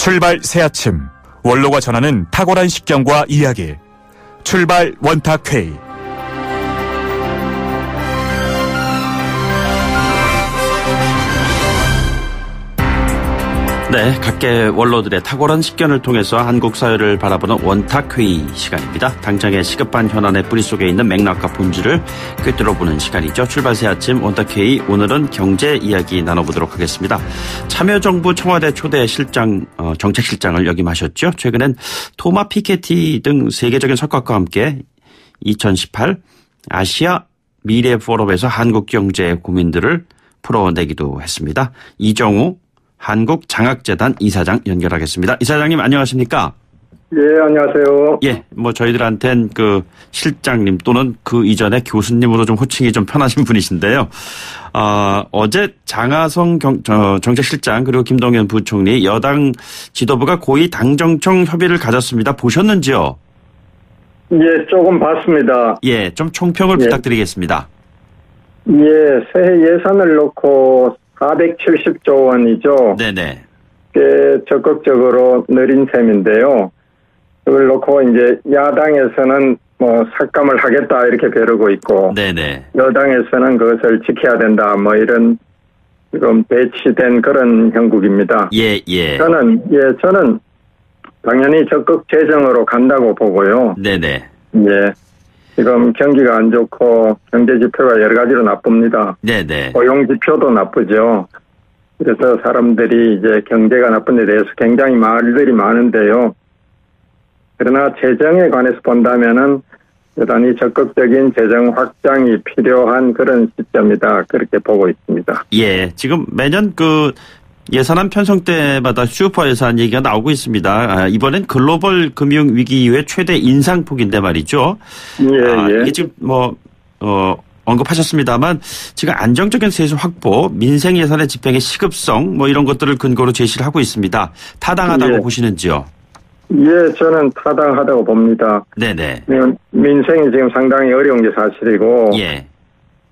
출발 새아침, 원로가 전하는 탁월한 식견과 이야기. 출발 원탁회의. 네, 각계 원로들의 탁월한 식견을 통해서 한국 사회를 바라보는 원탁회의 시간입니다. 당장의 시급한 현안의 뿌리 속에 있는 맥락과 본질을 꿰뚫어보는 시간이죠. 출발 새아침 원탁회의, 오늘은 경제 이야기 나눠보도록 하겠습니다. 참여정부 청와대 초대 실장, 정책실장을 역임하셨죠. 최근엔 토마 피케티 등 세계적인 석학과 함께 2018 아시아 미래 포럼에서 한국 경제의 고민들을 풀어내기도 했습니다. 이정우 한국장학재단 이사장 연결하겠습니다. 이사장님 안녕하십니까? 예, 안녕하세요. 예, 저희들한텐 그 실장님 또는 그 이전에 교수님으로 좀 호칭이 좀 편하신 분이신데요. 어제 장하성 정책실장 그리고 김동연 부총리 여당 지도부가 고위 당정청 협의를 가졌습니다. 보셨는지요? 예, 조금 봤습니다. 예, 좀 총평을 부탁드리겠습니다. 예, 새해 예산을 놓고 470조 원이죠. 네네. 꽤 적극적으로 늘린 셈인데요. 그걸 놓고 이제 야당에서는 삭감을 하겠다 이렇게 벼르고 있고, 네네. 여당에서는 그것을 지켜야 된다 이런 지금 배치된 그런 형국입니다. 예. 저는 당연히 적극 재정으로 간다고 보고요. 네네. 예. 지금 경기가 안 좋고 경제 지표가 여러 가지로 나쁩니다. 네네. 고용 지표도 나쁘죠. 그래서 사람들이 이제 경제가 나쁜 데 대해서 굉장히 말들이 많은데요. 그러나 재정에 관해서 본다면은 대단히 적극적인 재정 확장이 필요한 그런 시점이다. 그렇게 보고 있습니다. 예. 지금 매년 예산안 편성 때마다 슈퍼 예산 얘기가 나오고 있습니다. 이번엔 글로벌 금융 위기 이후에 최대 인상폭인데 말이죠. 예. 이게 지금 언급하셨습니다만 지금 안정적인 세수 확보, 민생 예산의 집행의 시급성 이런 것들을 근거로 제시를 하고 있습니다. 타당하다고 보시는지요? 예, 저는 타당하다고 봅니다. 네네. 민생이 지금 상당히 어려운 게 사실이고, 예.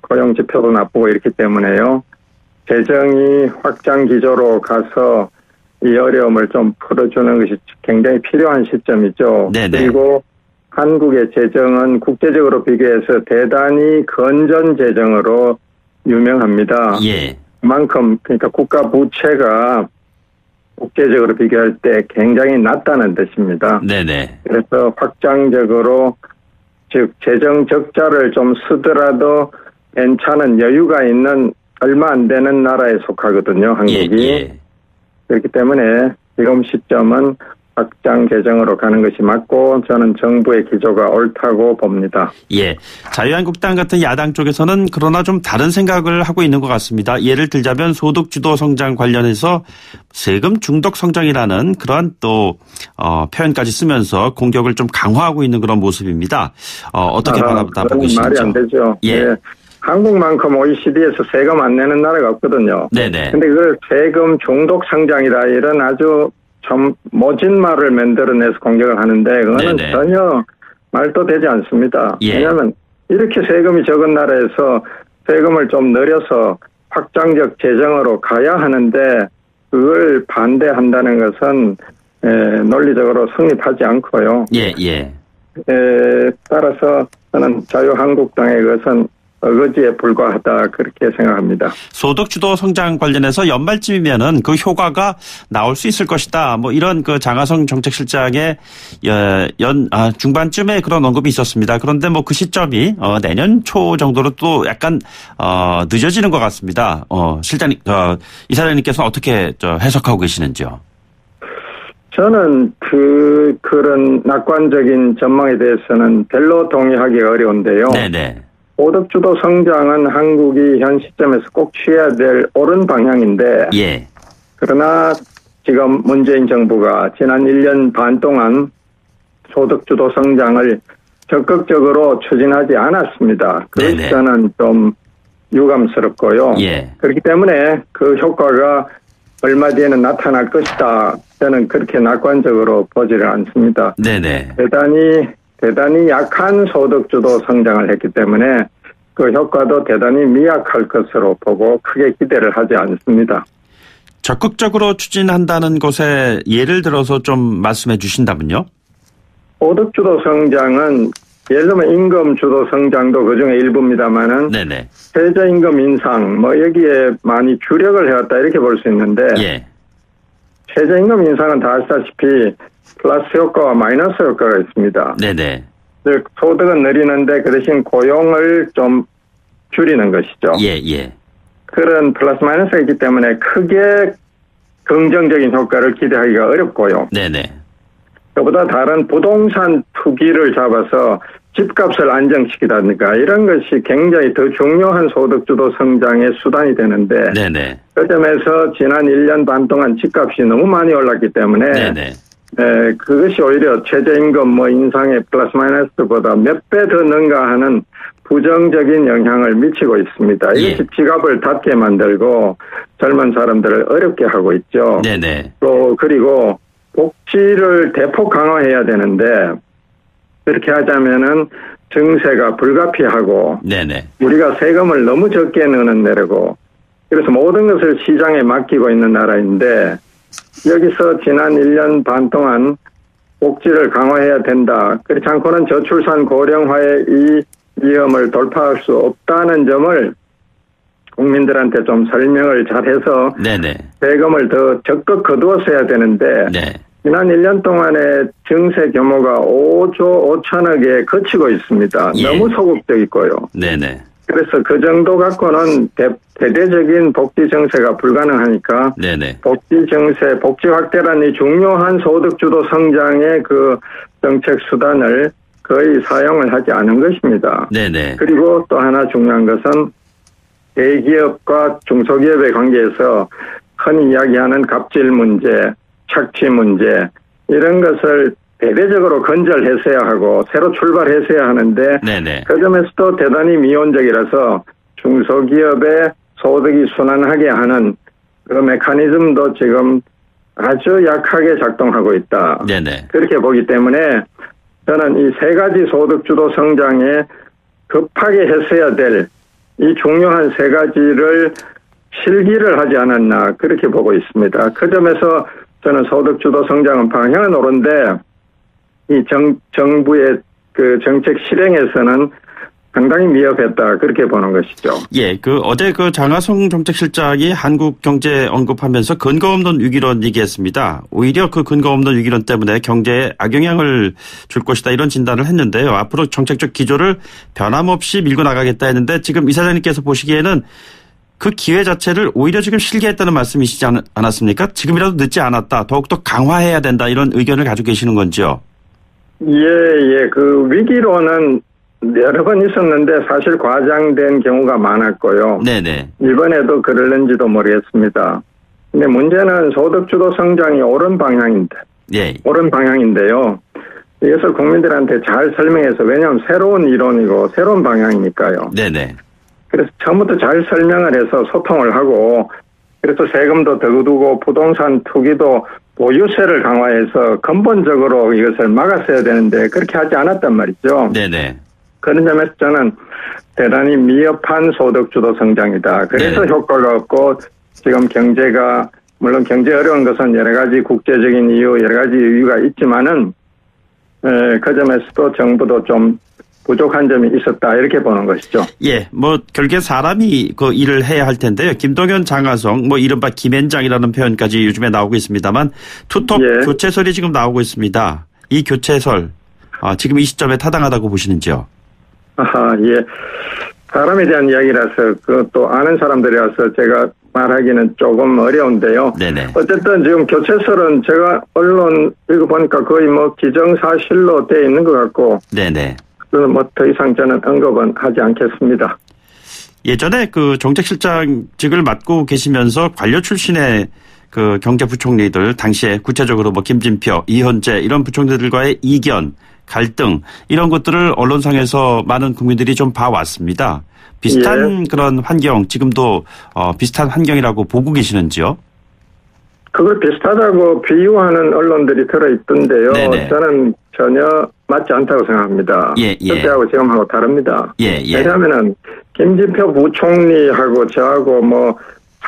고용 지표도 나쁘고 이렇기 때문에요. 재정이 확장 기조로 가서 이 어려움을 좀 풀어주는 것이 굉장히 필요한 시점이죠. 네네. 그리고 한국의 재정은 국제적으로 비교해서 대단히 건전 재정으로 유명합니다. 예. 그만큼 그러니까 국가 부채가 국제적으로 비교할 때 굉장히 낮다는 뜻입니다. 네네. 그래서 확장적으로 즉 재정 적자를 좀 쓰더라도 괜찮은 여유가 있는 얼마 안 되는 나라에 속하거든요, 한국이. 예. 그렇기 때문에 지금 시점은 확장 재정으로 가는 것이 맞고 저는 정부의 기조가 옳다고 봅니다. 예. 자유한국당 같은 야당 쪽에서는 그러나 좀 다른 생각을 하고 있는 것 같습니다. 예를 들자면 소득주도 성장 관련해서 세금 중독 성장이라는 그러한 표현까지 쓰면서 공격을 좀 강화하고 있는 그런 모습입니다. 어떻게 바라보고 계시는지요? 말이 안 되죠. 예. 한국만큼 OECD에서 세금 안 내는 나라가 없거든요. 네네. 근데 그걸 세금 중독 성장이다 이런 아주 좀 모진 말을 만들어내서 공격을 하는데 그거는 네네. 전혀 말도 되지 않습니다. 예. 왜냐하면 이렇게 세금이 적은 나라에서 세금을 좀 늘려서 확장적 재정으로 가야 하는데 그걸 반대한다는 것은 논리적으로 성립하지 않고요. 예. 따라서 저는 자유한국당의 것은 어거지에 불과하다 그렇게 생각합니다. 소득주도 성장 관련해서 연말쯤이면은 그 효과가 나올 수 있을 것이다. 이런 장하성 정책실장의 중반쯤에 그런 언급이 있었습니다. 그런데 그 시점이 내년 초 정도로 또 약간 늦어지는 것 같습니다. 이사장님께서는 어떻게 해석하고 계시는지요? 저는 그런 낙관적인 전망에 대해서는 별로 동의하기가 어려운데요. 네네. 소득주도 성장은 한국이 현 시점에서 꼭 취해야 될 옳은 방향인데, 예. 그러나 지금 문재인 정부가 지난 1년 반 동안 소득주도 성장을 적극적으로 추진하지 않았습니다. 그래서 네네. 저는 좀 유감스럽고요. 예. 그렇기 때문에 그 효과가 얼마 뒤에는 나타날 것이다. 저는 그렇게 낙관적으로 보지를 않습니다. 네네. 대단히 약한 소득주도 성장을 했기 때문에 그 효과도 대단히 미약할 것으로 보고 크게 기대를 하지 않습니다. 적극적으로 추진한다는 것에 예를 들어서 좀 말씀해 주신다면요? 소득주도 성장은 예를 들면 임금주도 성장도 그중에 일부입니다만은 네네. 최저임금 인상 뭐 여기에 많이 주력을 해왔다 이렇게 볼 수 있는데 예. 최저임금 인상은 다 아시다시피 플러스 효과와 마이너스 효과가 있습니다. 네네. 즉 소득은 늘리는데 그 대신 고용을 좀 줄이는 것이죠. 예. 그런 플러스 마이너스가 있기 때문에 크게 긍정적인 효과를 기대하기가 어렵고요. 네네. 그보다 다른 부동산 투기를 잡아서 집값을 안정시키다든가 이런 것이 굉장히 더 중요한 소득주도 성장의 수단이 되는데 네네. 그 점에서 지난 1년 반 동안 집값이 너무 많이 올랐기 때문에 네네. 그것이 오히려 최저임금 뭐 인상의 플러스 마이너스보다 몇 배 더 능가하는 부정적인 영향을 미치고 있습니다. 이것이 지갑을 닫게 만들고 젊은 사람들을 어렵게 하고 있죠. 네네. 또 그리고 복지를 대폭 강화해야 되는데 그렇게 하자면은 증세가 불가피하고 네네. 우리가 세금을 너무 적게 넣는 나라고 그래서 모든 것을 시장에 맡기고 있는 나라인데 여기서 지난 1년 반 동안 복지를 강화해야 된다. 그렇지 않고는 저출산 고령화의 이 위험을 돌파할 수 없다는 점을 국민들한테 좀 설명을 잘해서 네네. 세금을 더 적극 거두어서 해야 되는데 네. 지난 1년 동안에 증세 규모가 5조 5천억에 그치고 있습니다. 예. 너무 소극적이고요. 네네. 그래서 그 정도 갖고는 대대적인 복지 정세가 불가능하니까 네네. 복지 정세, 복지 확대라는 이 중요한 소득주도 성장의 그 정책 수단을 거의 사용을 하지 않은 것입니다. 네네. 그리고 또 하나 중요한 것은 대기업과 중소기업의 관계에서 흔히 이야기하는 갑질 문제, 착취 문제 이런 것을 대대적으로 건절했어야 하고 새로 출발했어야 하는데 네네. 그 점에서도 대단히 미온적이라서 중소기업의 소득이 순환하게 하는 그 메커니즘도 지금 아주 약하게 작동하고 있다. 네네. 그렇게 보기 때문에 저는 이 세 가지 소득주도 성장에 급하게 했어야 될 이 중요한 세 가지를 실기를 하지 않았나 그렇게 보고 있습니다. 그 점에서 저는 소득주도 성장은 방향은 옳은데 이 정부의 그 정책 실행에서는 상당히 미흡했다 그렇게 보는 것이죠. 예, 어제 장하성 정책실장이 한국 경제 언급하면서 근거 없는 위기론 얘기했습니다. 오히려 그 근거 없는 위기론 때문에 경제에 악영향을 줄 것이다 이런 진단을 했는데요. 앞으로 정책적 기조를 변함없이 밀고 나가겠다 했는데 지금 이사장님께서 보시기에는 그 기회 자체를 오히려 지금 실기했다는 말씀이시지 않았습니까? 지금이라도 늦지 않았다. 더욱더 강화해야 된다 이런 의견을 가지고 계시는 건지요? 예. 그 위기론은 여러 번 있었는데 사실 과장된 경우가 많았고요. 네네. 이번에도 그럴는지도 모르겠습니다. 근데 문제는 소득주도 성장이 옳은 방향인데, 예. 옳은 방향인데요. 이것을 국민들한테 잘 설명해서 왜냐하면 새로운 이론이고 새로운 방향이니까요. 네네. 그래서 처음부터 잘 설명을 해서 소통을 하고 그래서 세금도 더 두고 부동산 투기도 보유세를 강화해서 근본적으로 이것을 막았어야 되는데 그렇게 하지 않았단 말이죠. 네네. 그런 점에서 저는 대단히 미흡한 소득주도 성장이다. 그래서 효과가 없고 지금 경제가 물론 경제 어려운 것은 여러 가지 국제적인 이유 여러 가지 이유가 있지만은 그 점에서도 정부도 좀 부족한 점이 있었다 이렇게 보는 것이죠. 예, 결국엔 사람이 그 일을 해야 할 텐데요. 김동연, 장하성, 이른바 김앤장이라는 표현까지 요즘에 나오고 있습니다만 투톱 교체설이 지금 나오고 있습니다. 이 교체설 지금 이 시점에 타당하다고 보시는지요? 예. 사람에 대한 이야기라서 그것도 아는 사람들이라서 제가 말하기는 조금 어려운데요. 네네. 어쨌든 지금 교체설은 제가 언론 읽어보니까 거의 기정사실로 돼 있는 것 같고. 네네. 더 이상 저는 언급은 하지 않겠습니다. 예전에 정책실장직을 맡고 계시면서 관료 출신의 경제부총리들 당시에 구체적으로 김진표, 이현재 이런 부총리들과의 이견, 갈등 이런 것들을 언론상에서 많은 국민들이 좀 봐왔습니다. 비슷한 그런 환경 지금도 비슷한 환경이라고 보고 계시는지요? 그걸 비슷하다고 비유하는 언론들이 들어있던데요. 네네. 저는 전혀 맞지 않다고 생각합니다. 그때하고 지금하고 다릅니다. 왜냐하면 김진표 부총리하고 저하고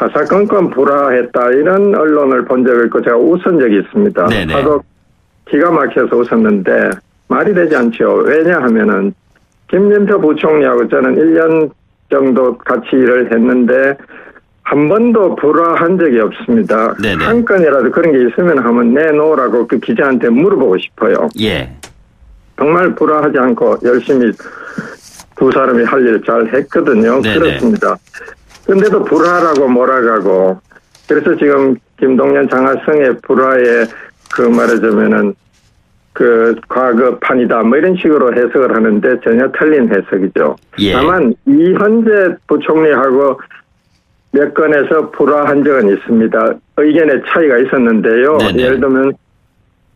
사사건건 불화했다 이런 언론을 본 적이 있고 제가 웃은 적이 있습니다. 네네. 하도 기가 막혀서 웃었는데 말이 되지 않죠. 왜냐하면은 김진표 부총리하고 저는 1년 정도 같이 일을 했는데 한 번도 불화한 적이 없습니다. 네네. 한 건이라도 그런 게 있으면 한번 내놓으라고 그 기자한테 물어보고 싶어요. 예. 정말 불화하지 않고 열심히 두 사람이 할 일 잘 했거든요. 네네. 그렇습니다. 근데도 불화라고 몰아가고 그래서 지금 김동연 장하성의 불화에 그 말하자면은 그 과거판이다 뭐 이런 식으로 해석을 하는데 전혀 틀린 해석이죠. 예. 다만 이현재 부총리하고 몇 건에서 불화한 적은 있습니다. 의견의 차이가 있었는데요. 네네. 예를 들면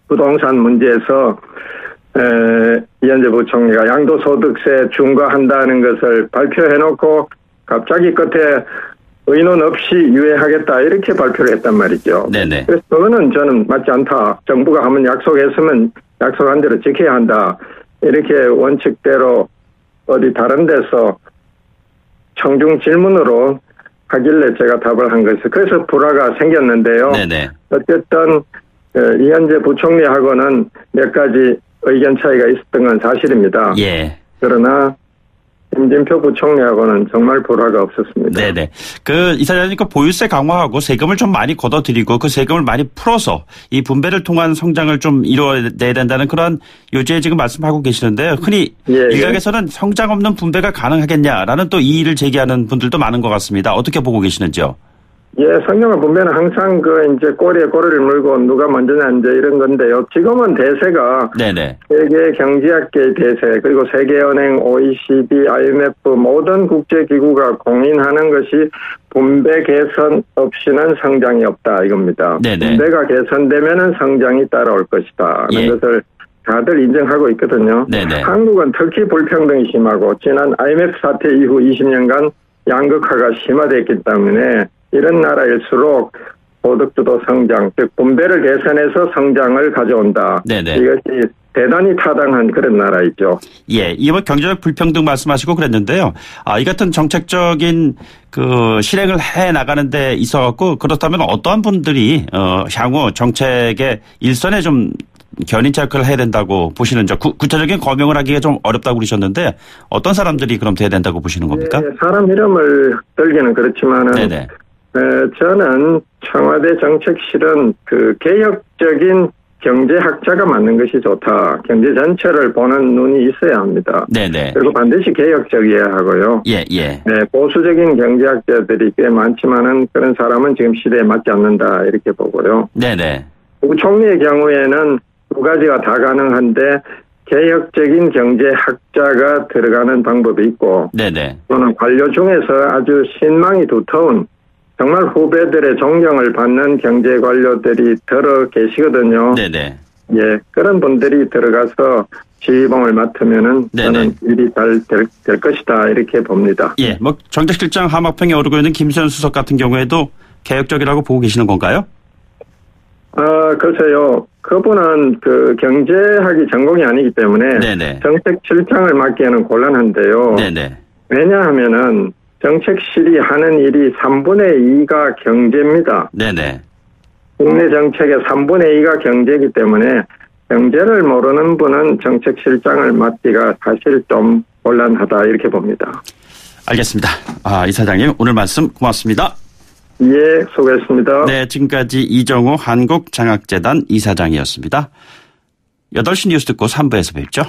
부동산 문제에서 이현재 부총리가 양도소득세 중과한다는 것을 발표해놓고 갑자기 끝에 의논 없이 유예하겠다 이렇게 발표를 했단 말이죠. 네네. 그래서 그거는 저는 맞지 않다. 정부가 한번 약속했으면 약속한 대로 지켜야 한다. 이렇게 원칙대로 어디 다른 데서 청중 질문으로 하길래 제가 답을 한 것이 그래서 불화가 생겼는데요. 네네. 어쨌든 이현재 부총리하고는 몇 가지 의견 차이가 있었던 건 사실입니다. 예. 그러나 김진표 부총리하고는 정말 불화가 없었습니다. 네네. 이사장님, 보유세 강화하고 세금을 좀 많이 걷어들이고 그 세금을 많이 풀어서 이 분배를 통한 성장을 좀 이루어내야 된다는 그런 요지에 지금 말씀하고 계시는데요. 흔히 일각에서는 성장 없는 분배가 가능하겠냐라는 또 이의를 제기하는 분들도 많은 것 같습니다. 어떻게 보고 계시는지요? 예, 성장과 분배는 항상 이제 꼬리에 꼬리를 물고 누가 먼저냐 이제 이런 건데요. 지금은 대세가 네네. 세계 경제학계의 대세 그리고 세계은행, OECD, IMF 모든 국제기구가 공인하는 것이 분배 개선 없이는 성장이 없다 이겁니다. 네네. 분배가 개선되면은 성장이 따라올 것이다. 예. 하는 것을 다들 인정하고 있거든요. 네네. 한국은 특히 불평등이 심하고 지난 IMF 사태 이후 20년간 양극화가 심화됐기 때문에 이런 나라일수록 소득주도 성장, 즉 분배를 개선해서 성장을 가져온다. 네네. 이것이 대단히 타당한 그런 나라이죠. 예, 이번 경제적 불평등 말씀하시고 그랬는데요. 이 같은 정책적인 실행을 해 나가는 데 있어 갖고 그렇다면 어떠한 분들이 향후 정책의 일선에 좀 견인차 역할을 해야 된다고 보시는지 구체적인 거명을 하기가 좀 어렵다고 그러셨는데 어떤 사람들이 그럼 돼야 된다고 보시는 겁니까? 예, 사람 이름을 들기는 그렇지만은 네네. 저는 청와대 정책실은 개혁적인 경제학자가 맞는 것이 좋다. 경제 전체를 보는 눈이 있어야 합니다. 네네. 그리고 반드시 개혁적이어야 하고요. 예. 네, 보수적인 경제학자들이 꽤 많지만은 그런 사람은 지금 시대에 맞지 않는다 이렇게 보고요. 네네. 총리의 경우에는 두 가지가 다 가능한데 개혁적인 경제학자가 들어가는 방법이 있고 네네. 또는 관료 중에서 아주 신망이 두터운 정말 후배들의 존경을 받는 경제 관료들이 들어 계시거든요. 네네. 예, 그런 분들이 들어가서 지휘봉을 맡으면은 저는 일이 잘 될 것이다 이렇게 봅니다. 예, 정책실장 하마평에 오르고 있는 김수현 수석 같은 경우에도 개혁적이라고 보고 계시는 건가요? 글쎄요. 그분은 경제학이 전공이 아니기 때문에 네네. 정책실장을 맡기에는 곤란한데요. 네네. 왜냐하면은 정책실이 하는 일이 3분의 2가 경제입니다. 네네. 국내 정책의 3분의 2가 경제이기 때문에 경제를 모르는 분은 정책실장을 맡기가 사실 좀 곤란하다 이렇게 봅니다. 알겠습니다. 이사장님 오늘 말씀 고맙습니다. 예, 수고했습니다. 네, 지금까지 이정우 한국장학재단 이사장이었습니다. 8시 뉴스 듣고 3부에서 뵙죠.